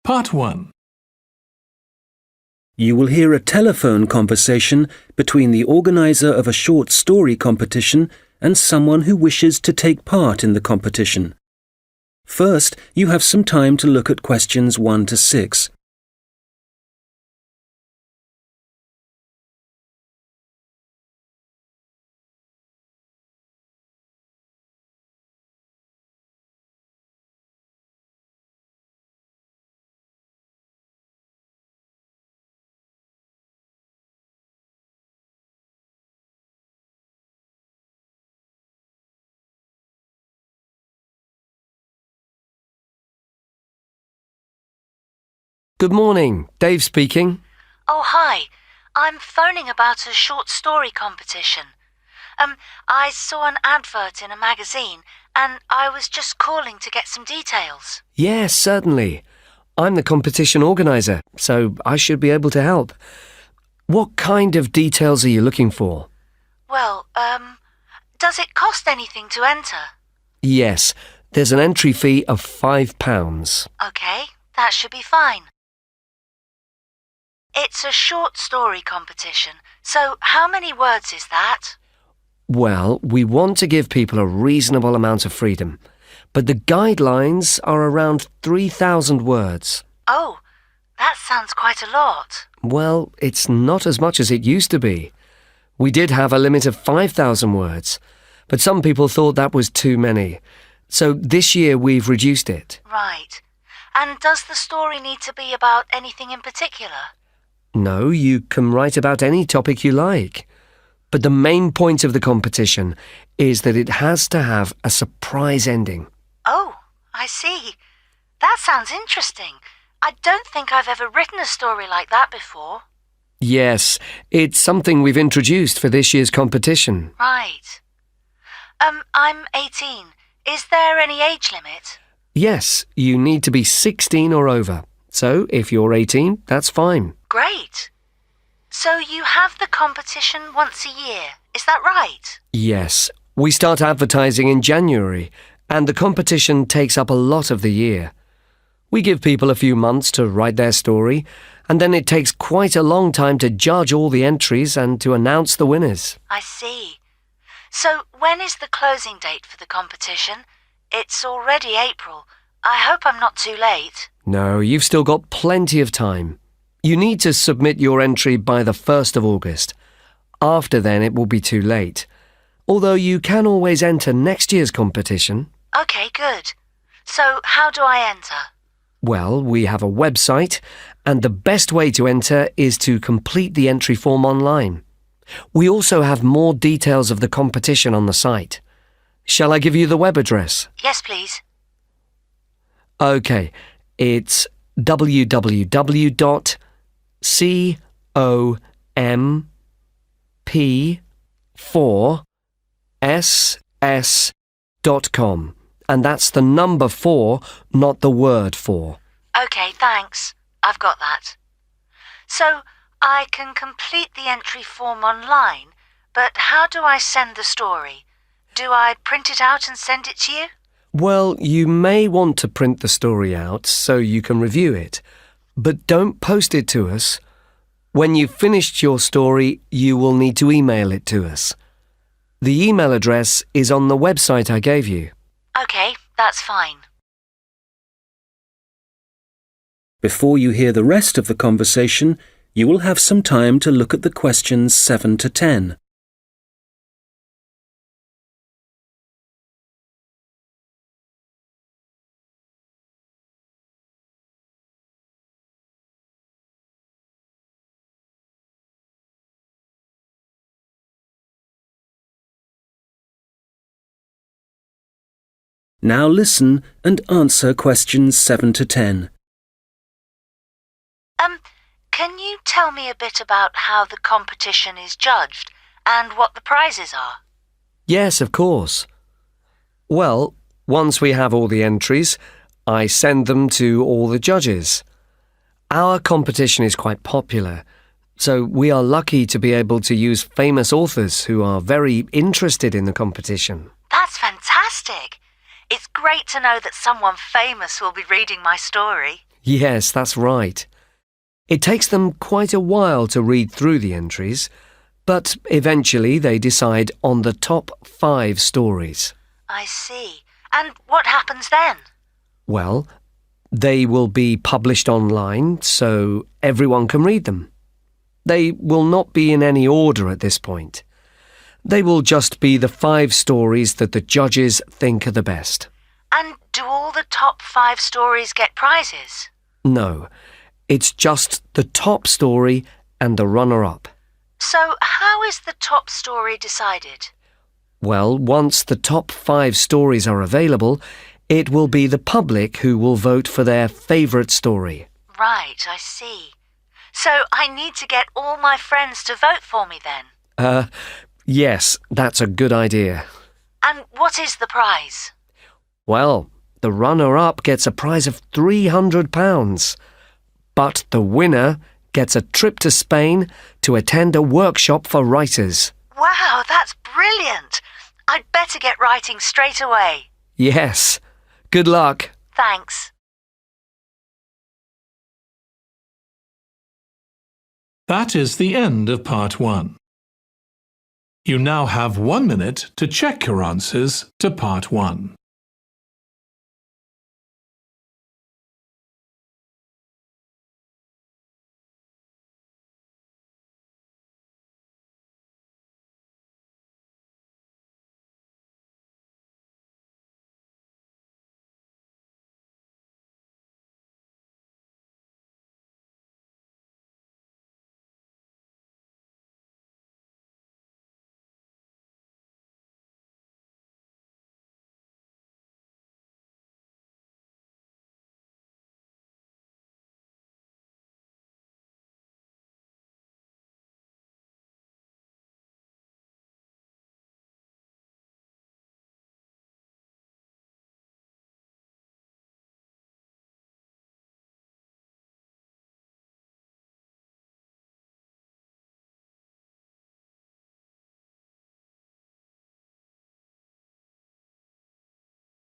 Part 1. You will hear a telephone conversation between the organizer of a short story competition and someone who wishes to take part in the competition. First, you have some time to look at questions 1 to 6. Good morning, Dave speaking. Oh, hi. I'm phoning about a short story competition. I saw an advert in a magazine and I was just calling to get some details. Yes, certainly. I'm the competition organizer, so I should be able to help. What kind of details are you looking for? Well, does it cost anything to enter? Yes, there's an entry fee of £5. Okay, that should be fine. It's a short story competition, so how many words is that? Well, we want to give people a reasonable amount of freedom, but the guidelines are around 3,000 words. Oh, that sounds quite a lot. Well, it's not as much as it used to be. We did have a limit of 5,000 words, but some people thought that was too many. So this year we've reduced it. Right. And does the story need to be about anything in particular? No, you can write about any topic you like. But the main point of the competition is that it has to have a surprise ending. Oh, I see. That sounds interesting. I don't think I've ever written a story like that before. Yes, it's something we've introduced for this year's competition. Right. I'm 18. Is there any age limit? Yes, you need to be 16 or over. So if you're 18, that's fine. Great. So you have the competition once a year, is that right? Yes, we start advertising in January, and the competition takes up a lot of the year. We give people a few months to write their story, and then it takes quite a long time to judge all the entries and to announce the winners. I see. So when is the closing date for the competition? It's already April. I hope I'm not too late. No, you've still got plenty of time. You need to submit your entry by the 1st of August. After then, it will be too late. Although you can always enter next year's competition. Okay, good. So how do I enter? Well, we have a website, and the best way to enter is to complete the entry form online. We also have more details of the competition on the site. Shall I give you the web address? Yes, please. Okay, it's www.comp4ss.com, and that's the number 4, not the word 4. Okay, thanks. I've got that. So I can complete the entry form online, but how do I send the story? Do I print it out and send it to you? Well, you may want to print the story out so you can review it, but don't post it to us. When you've finished your story, you will need to email it to us. The email address is on the website I gave you. Okay, that's fine. Before you hear the rest of the conversation, you will have some time to look at the questions 7 to 10. Now listen and answer questions 7 to 10. Can you tell me a bit about how the competition is judged and what the prizes are? Yes, of course. Well, once we have all the entries, I send them to all the judges. Our competition is quite popular, so we are lucky to be able to use famous authors who are very interested in the competition. That's fantastic! It's great to know that someone famous will be reading my story. Yes, that's right. It takes them quite a while to read through the entries, but eventually they decide on the top 5 stories. I see. And what happens then? Well, they will be published online so everyone can read them. They will not be in any order at this point. They will just be the 5 stories that the judges think are the best. And do all the top 5 stories get prizes? No, it's just the top story and the runner-up. So how is the top story decided? Well, once the top 5 stories are available, it will be the public who will vote for their favourite story. Right, I see. So I need to get all my friends to vote for me then? Yes, that's a good idea. And what is the prize? Well, the runner-up gets a prize of £300. But the winner gets a trip to Spain to attend a workshop for writers. Wow, that's brilliant! I'd better get writing straight away. Yes. Good luck. Thanks. That is the end of part 1. You now have 1 minute to check your answers to part 1.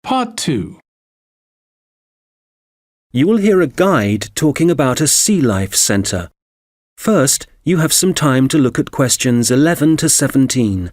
Part 2. You will hear a guide talking about a sea life centre. First, you have some time to look at questions 11 to 17.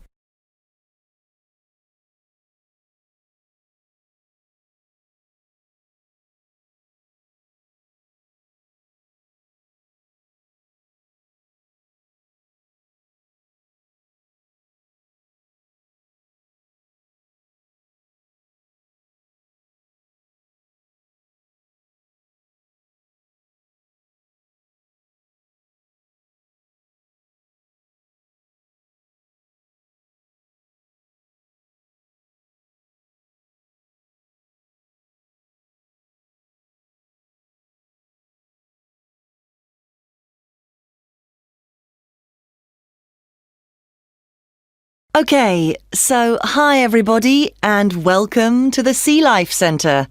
OK, so hi everybody and welcome to the Sea Life Centre.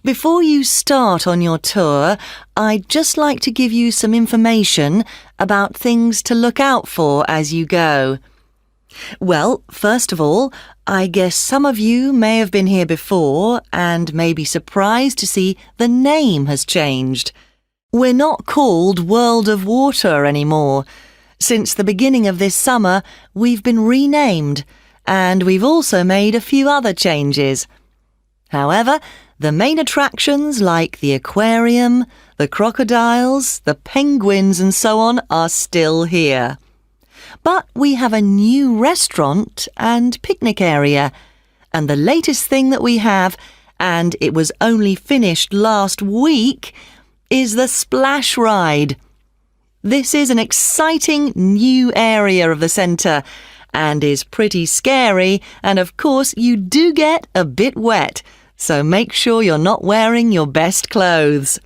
Before you start on your tour, I'd just like to give you some information about things to look out for as you go. Well, first of all, I guess some of you may have been here before and may be surprised to see the name has changed. We're not called World of Water anymore. Since the beginning of this summer, we've been renamed, and we've also made a few other changes. However, the main attractions like the aquarium, the crocodiles, the penguins and so on are still here. But we have a new restaurant and picnic area, and the latest thing that we have, and it was only finished last week, is the splash ride. This is an exciting new area of the centre and is pretty scary, and of course you do get a bit wet, so make sure you're not wearing your best clothes.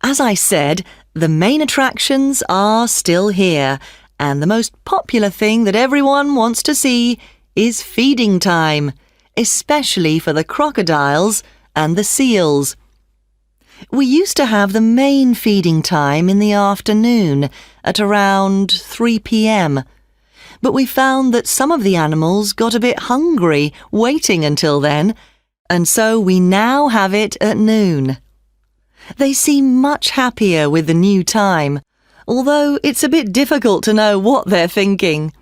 As I said, the main attractions are still here, and the most popular thing that everyone wants to see is feeding time, especially for the crocodiles and the seals. We used to have the main feeding time in the afternoon at around 3 p.m. But we found that some of the animals got a bit hungry waiting until then, and so we now have it at noon. They seem much happier with the new time, although it's a bit difficult to know what they're thinking.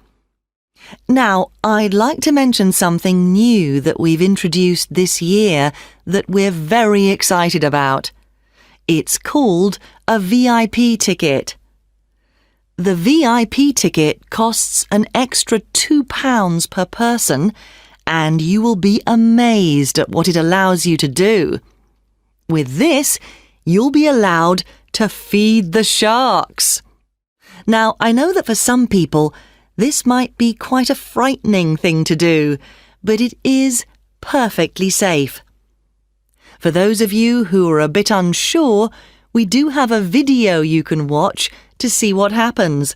Now, I'd like to mention something new that we've introduced this year that we're very excited about. It's called a VIP ticket. The VIP ticket costs an extra £2 per person, and you will be amazed at what it allows you to do. With this, you'll be allowed to feed the sharks. Now, I know that for some people, this might be quite a frightening thing to do, but it is perfectly safe. For those of you who are a bit unsure, we do have a video you can watch to see what happens.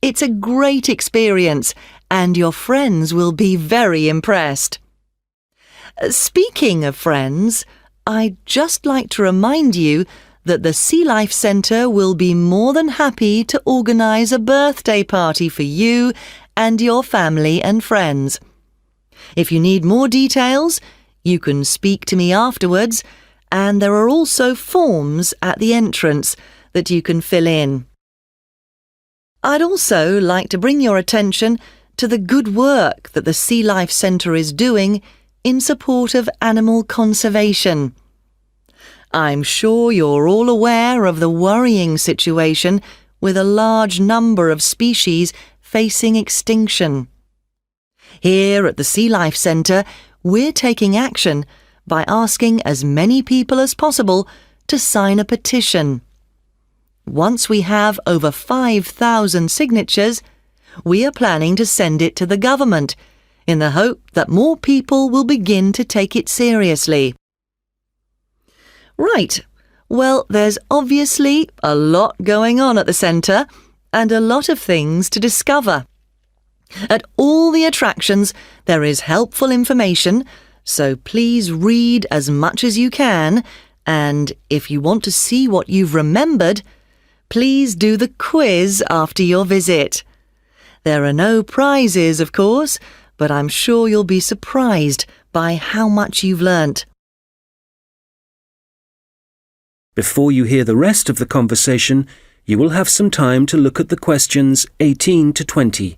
It's a great experience, and your friends will be very impressed. Speaking of friends, I'd just like to remind you that the Sea Life Centre will be more than happy to organise a birthday party for you and your family and friends. If you need more details, you can speak to me afterwards, and there are also forms at the entrance that you can fill in. I'd also like to bring your attention to the good work that the Sea Life Centre is doing in support of animal conservation. I'm sure you're all aware of the worrying situation with a large number of species facing extinction. Here at the Sea Life Centre, we're taking action by asking as many people as possible to sign a petition. Once we have over 5,000 signatures, we are planning to send it to the government in the hope that more people will begin to take it seriously. Right, well, there's obviously a lot going on at the centre and a lot of things to discover. At all the attractions, there is helpful information, so please read as much as you can, and if you want to see what you've remembered, please do the quiz after your visit. There are no prizes, of course, but I'm sure you'll be surprised by how much you've learnt. Before you hear the rest of the conversation, you will have some time to look at the questions 18 to 20.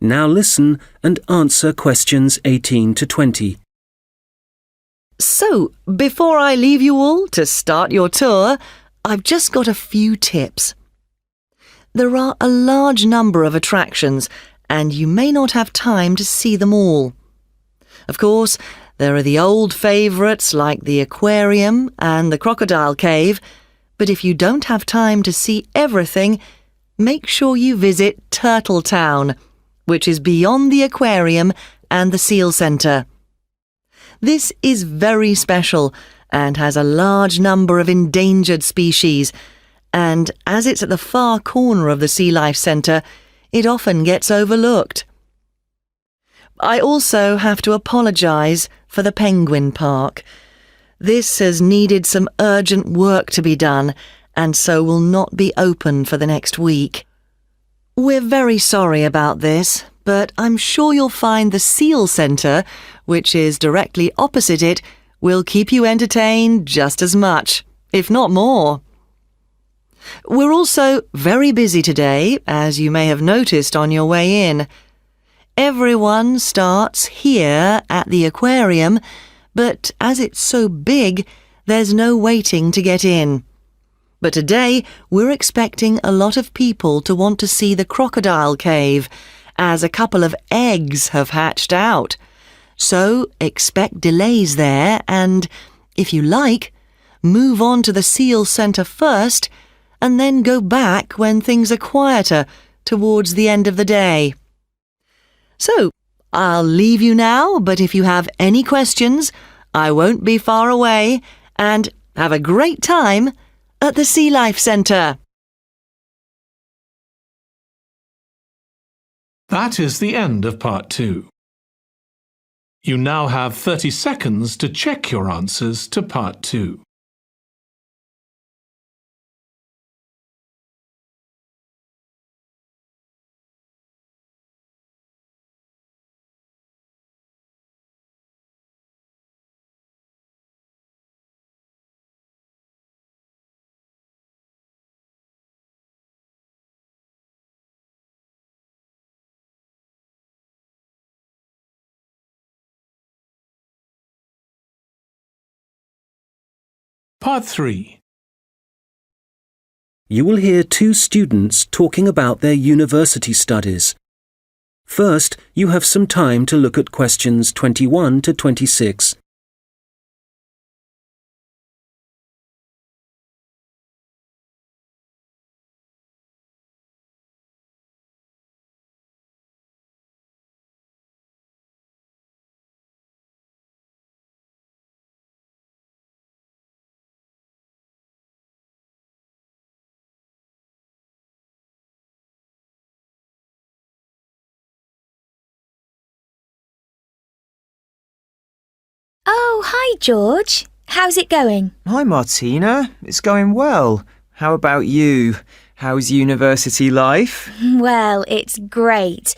Now listen and answer questions 18 to 20. So, before I leave you all to start your tour, I've just got a few tips. There are a large number of attractions, and you may not have time to see them all. Of course, there are the old favourites like the aquarium and the crocodile cave, but if you don't have time to see everything, make sure you visit Turtle Town, which is beyond the aquarium and the seal centre. This is very special and has a large number of endangered species, and as it's at the far corner of the Sea Life Centre, it often gets overlooked. I also have to apologise for the Penguin Park. This has needed some urgent work to be done, and so will not be open for the next week. We're very sorry about this, but I'm sure you'll find the Seal Centre, which is directly opposite it, will keep you entertained just as much, if not more. We're also very busy today, as you may have noticed on your way in. Everyone starts here at the aquarium, but as it's so big, there's no waiting to get in. But today, we're expecting a lot of people to want to see the crocodile cave, as a couple of eggs have hatched out. So expect delays there and, if you like, move on to the Seal Centre first and then go back when things are quieter towards the end of the day. So, I'll leave you now, but if you have any questions, I won't be far away, and have a great time at the Sea Life Centre. That is the end of part 2. You now have 30 seconds to check your answers to part 2. Part 3. You will hear two students talking about their university studies. First, you have some time to look at questions 21 to 26. Oh, hi, George. How's it going? Hi, Martina. It's going well. How about you? How's university life? Well, it's great.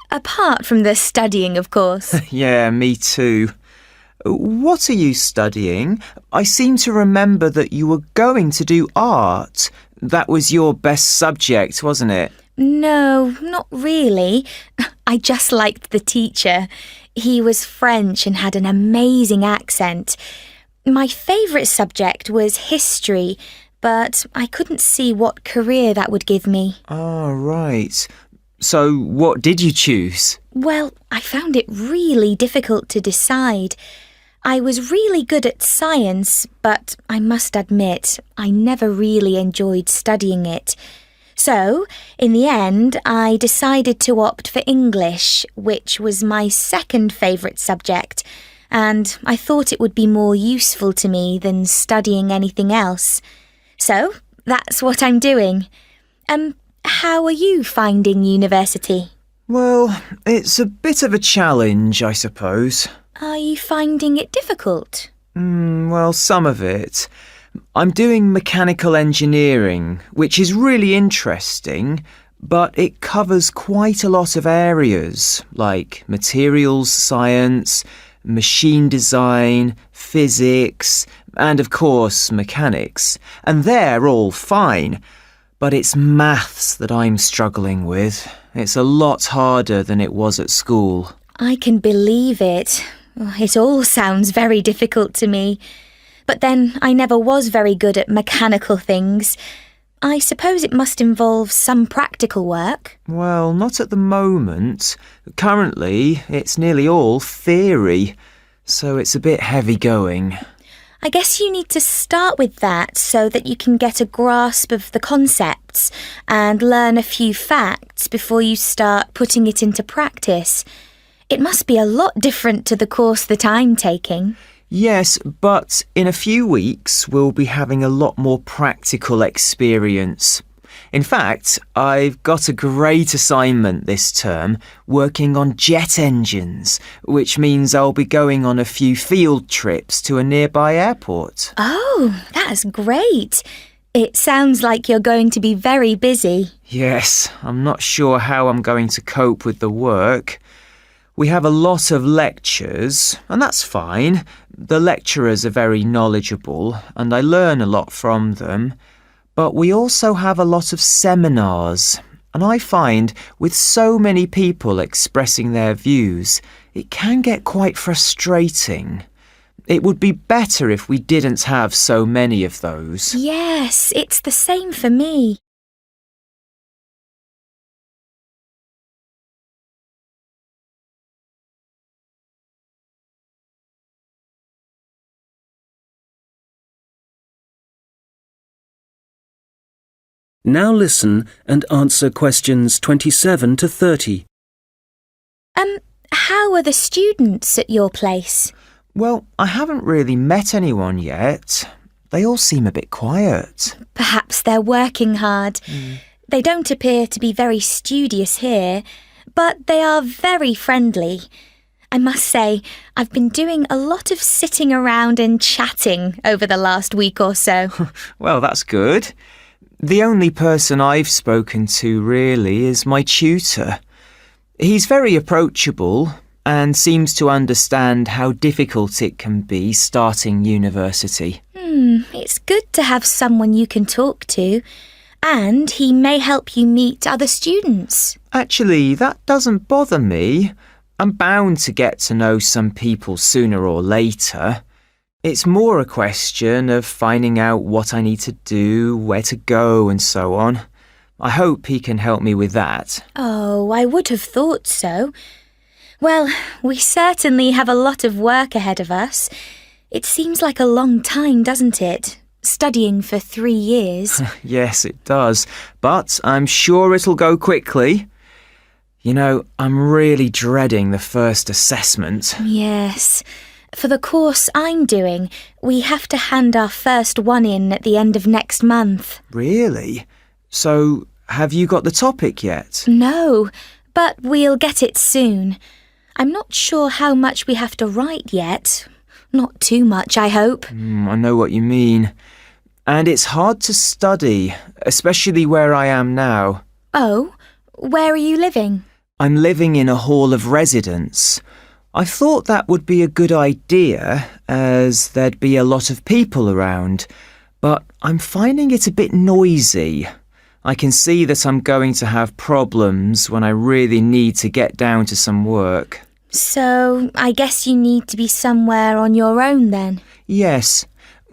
Apart from the studying, of course. Yeah, me too. What are you studying? I seem to remember that you were going to do art. That was your best subject, wasn't it? No, not really. I just liked the teacher. He was French and had an amazing accent. My favourite subject was history, but I couldn't see what career that would give me. Oh, right. So what did you choose? Well, I found it really difficult to decide. I was really good at science, but I must admit, I never really enjoyed studying it. So, in the end, I decided to opt for English, which was my second favourite subject, and I thought it would be more useful to me than studying anything else. So, that's what I'm doing. How are you finding university? Well, it's a bit of a challenge, I suppose. Are you finding it difficult? Well, some of it. I'm doing mechanical engineering, which is really interesting, but it covers quite a lot of areas, like materials science, machine design, physics, and of course mechanics. And they're all fine, but it's maths that I'm struggling with. It's a lot harder than it was at school. I can believe it. It all sounds very difficult to me. But then I never was very good at mechanical things. I suppose it must involve some practical work. Well, not at the moment. Currently, it's nearly all theory, so it's a bit heavy going. I guess you need to start with that so that you can get a grasp of the concepts and learn a few facts before you start putting it into practice. It must be a lot different to the course that I'm taking. Yes, but in a few weeks we'll be having a lot more practical experience. In fact, I've got a great assignment this term working on jet engines, which means I'll be going on a few field trips to a nearby airport. Oh, that's great. It sounds like you're going to be very busy. Yes, I'm not sure how I'm going to cope with the work. We have a lot of lectures, and that's fine. The lecturers are very knowledgeable, and I learn a lot from them. But we also have a lot of seminars, and I find with so many people expressing their views, it can get quite frustrating. It would be better if we didn't have so many of those. Yes, it's the same for me. Now listen and answer questions 27 to 30. How are the students at your place? Well, I haven't really met anyone yet. They all seem a bit quiet. Perhaps they're working hard. They don't appear to be very studious here, but they are very friendly. I must say, I've been doing a lot of sitting around and chatting over the last week or so. Well, that's good. The only person I've spoken to really is my tutor. He's very approachable and seems to understand how difficult it can be starting university. It's good to have someone you can talk to, and he may help you meet other students. Actually, that doesn't bother me. I'm bound to get to know some people sooner or later. It's more a question of finding out what I need to do, where to go, and so on. I hope he can help me with that. Oh, I would have thought so. Well, we certainly have a lot of work ahead of us. It seems like a long time, doesn't it? Studying for 3 years. Yes, it does. But I'm sure it'll go quickly. You know, I'm really dreading the first assessment. Yes. For the course I'm doing, we have to hand our first one in at the end of next month. Really? So, have you got the topic yet? No, but we'll get it soon. I'm not sure how much we have to write yet. Not too much, I hope. I know what you mean. And it's hard to study, especially where I am now. Oh, where are you living? I'm living in a hall of residence. I thought that would be a good idea, as there'd be a lot of people around, but I'm finding it a bit noisy. I can see that I'm going to have problems when I really need to get down to some work. So, I guess you need to be somewhere on your own then? Yes.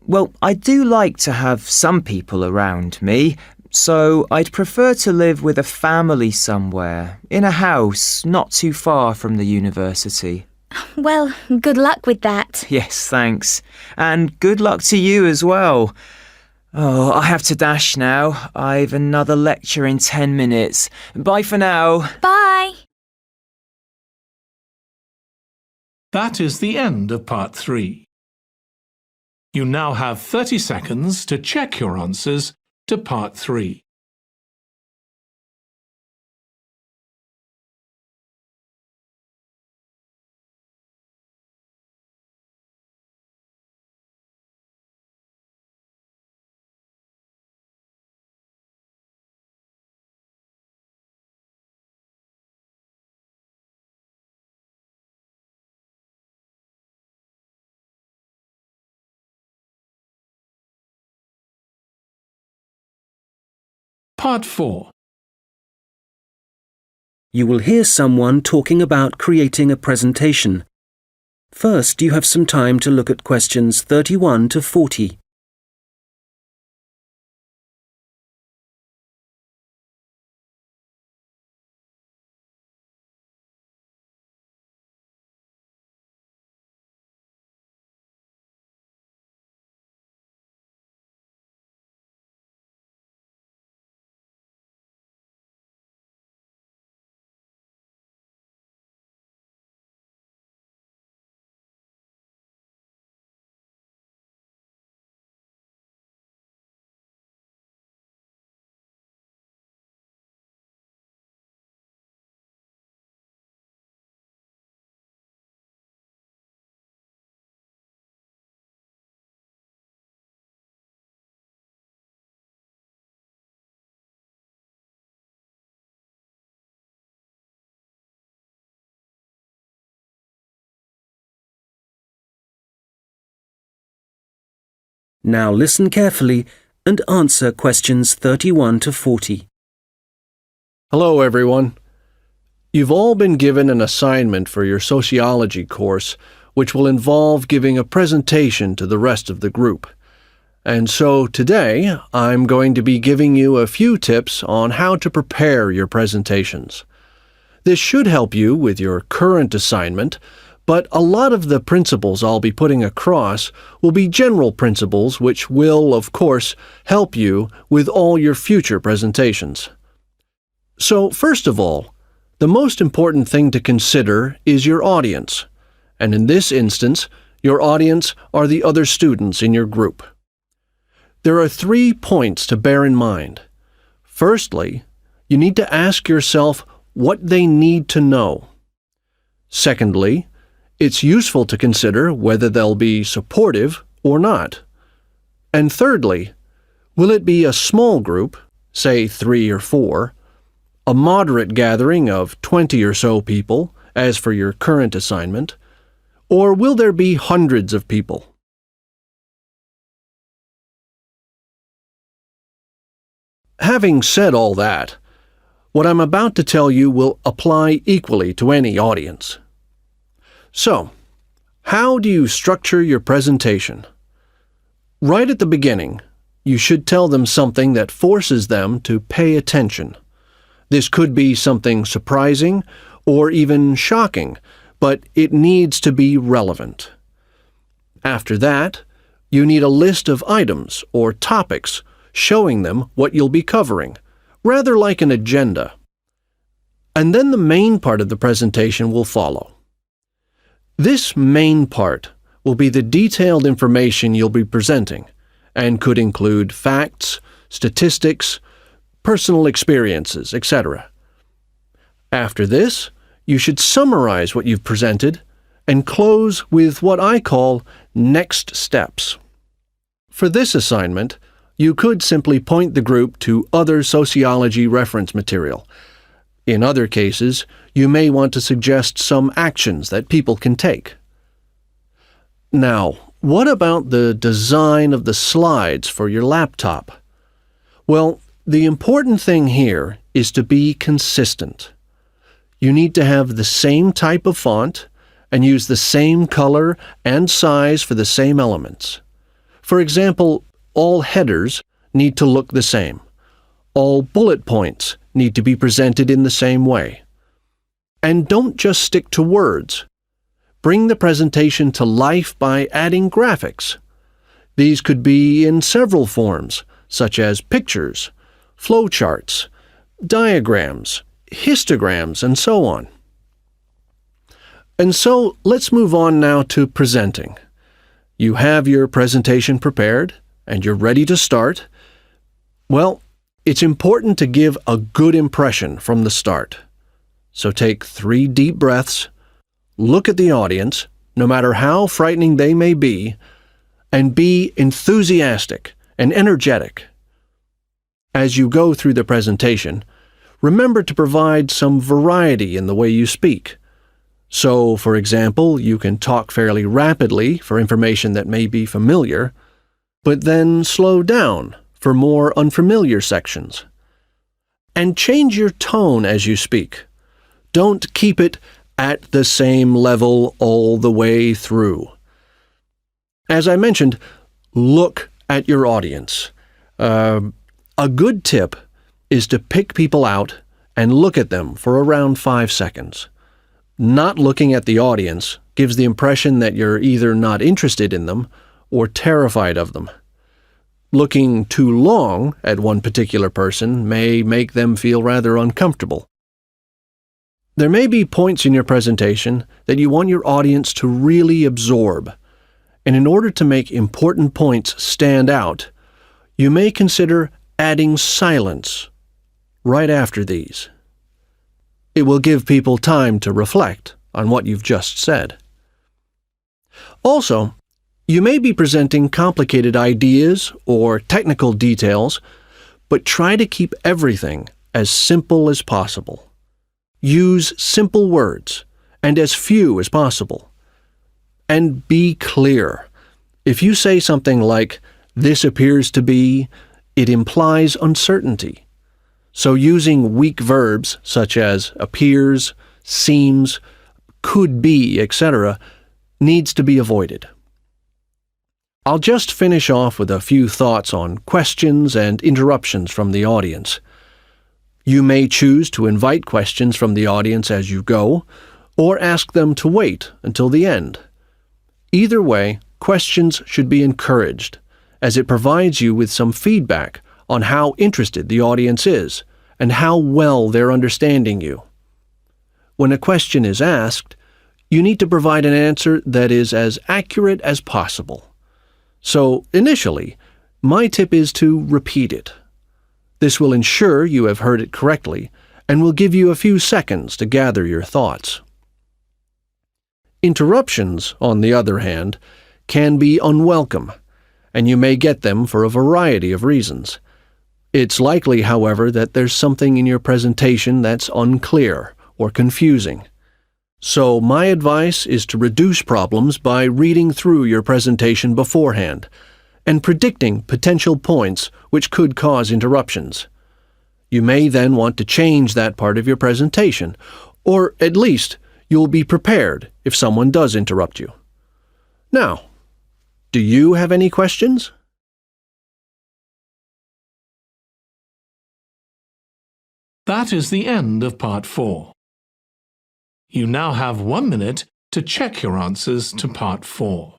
Well, I do like to have some people around me, so I'd prefer to live with a family somewhere, in a house not too far from the university. Well, good luck with that. Yes, thanks. And good luck to you as well. Oh, I have to dash now. I've another lecture in 10 minutes. Bye for now. Bye. That is the end of part 3. You now have 30 seconds to check your answers to part 3. Part 4. You will hear someone talking about creating a presentation. First, you have some time to look at questions 31 to 40. Now listen carefully and answer questions 31 to 40. Hello, everyone. You've all been given an assignment for your sociology course, which will involve giving a presentation to the rest of the group. And so today, I'm going to be giving you a few tips on how to prepare your presentations. This should help you with your current assignment, but a lot of the principles I'll be putting across will be general principles which will, of course, help you with all your future presentations. So, first of all, the most important thing to consider is your audience, and in this instance, your audience are the other students in your group. There are 3 points to bear in mind. Firstly, you need to ask yourself what they need to know. Secondly, it's useful to consider whether they'll be supportive or not. And thirdly, will it be a small group, say 3 or 4, a moderate gathering of 20 or so people, as for your current assignment, or will there be hundreds of people? Having said all that, what I'm about to tell you will apply equally to any audience. So, How do you structure your presentation? Right at the beginning, you should tell them something that forces them to pay attention. This could be something surprising or even shocking, but it needs to be relevant. After that, you need a list of items or topics showing them what you'll be covering, rather like an agenda. And then the main part of the presentation will follow. This main part will be the detailed information you'll be presenting and could include facts, statistics, personal experiences, etc. After this, you should summarize what you've presented and close with what I call next steps. For this assignment, you could simply point the group to other sociology reference material. In other cases, you may want to suggest some actions that people can take. Now, what about the design of the slides for your laptop? Well, the important thing here is to be consistent. You need to have the same type of font and use the same color and size for the same elements. For example, all headers need to look the same. All bullet points need to be presented in the same way. And don't just stick to words. Bring the presentation to life by adding graphics. These could be in several forms, such as pictures, flowcharts, diagrams, histograms, and so on. And so let's move on now to presenting. You have your presentation prepared, and you're ready to start. Well, it's important to give a good impression from the start. So take 3 deep breaths, look at the audience, no matter how frightening they may be, and be enthusiastic and energetic. As you go through the presentation, remember to provide some variety in the way you speak. So, for example, you can talk fairly rapidly for information that may be familiar, but then slow down for more unfamiliar sections. And change your tone as you speak. Don't keep it at the same level all the way through. As I mentioned, look at your audience. A good tip is to pick people out and look at them for around 5 seconds. Not looking at the audience gives the impression that you're either not interested in them or terrified of them. Looking too long at one particular person may make them feel rather uncomfortable. There may be points in your presentation that you want your audience to really absorb, and in order to make important points stand out, you may consider adding silence right after these. It will give people time to reflect on what you've just said. Also, you may be presenting complicated ideas or technical details, but try to keep everything as simple as possible. Use simple words and as few as possible. And be clear. If you say something like, "This appears to be," it implies uncertainty. So using weak verbs such as appears, seems, could be, etc., needs to be avoided. I'll just finish off with a few thoughts on questions and interruptions from the audience. You may choose to invite questions from the audience as you go, or ask them to wait until the end. Either way, questions should be encouraged, as it provides you with some feedback on how interested the audience is and how well they're understanding you. When a question is asked, you need to provide an answer that is as accurate as possible. So, initially, my tip is to repeat it. This will ensure you have heard it correctly and will give you a few seconds to gather your thoughts. Interruptions, on the other hand, can be unwelcome, and you may get them for a variety of reasons. It's likely, however, that there's something in your presentation that's unclear or confusing. So my advice is to reduce problems by reading through your presentation beforehand and predicting potential points which could cause interruptions. You may then want to change that part of your presentation, or at least you'll be prepared if someone does interrupt you. Now, do you have any questions? That is the end of Part 4. You now have 1 minute to check your answers to Part 4.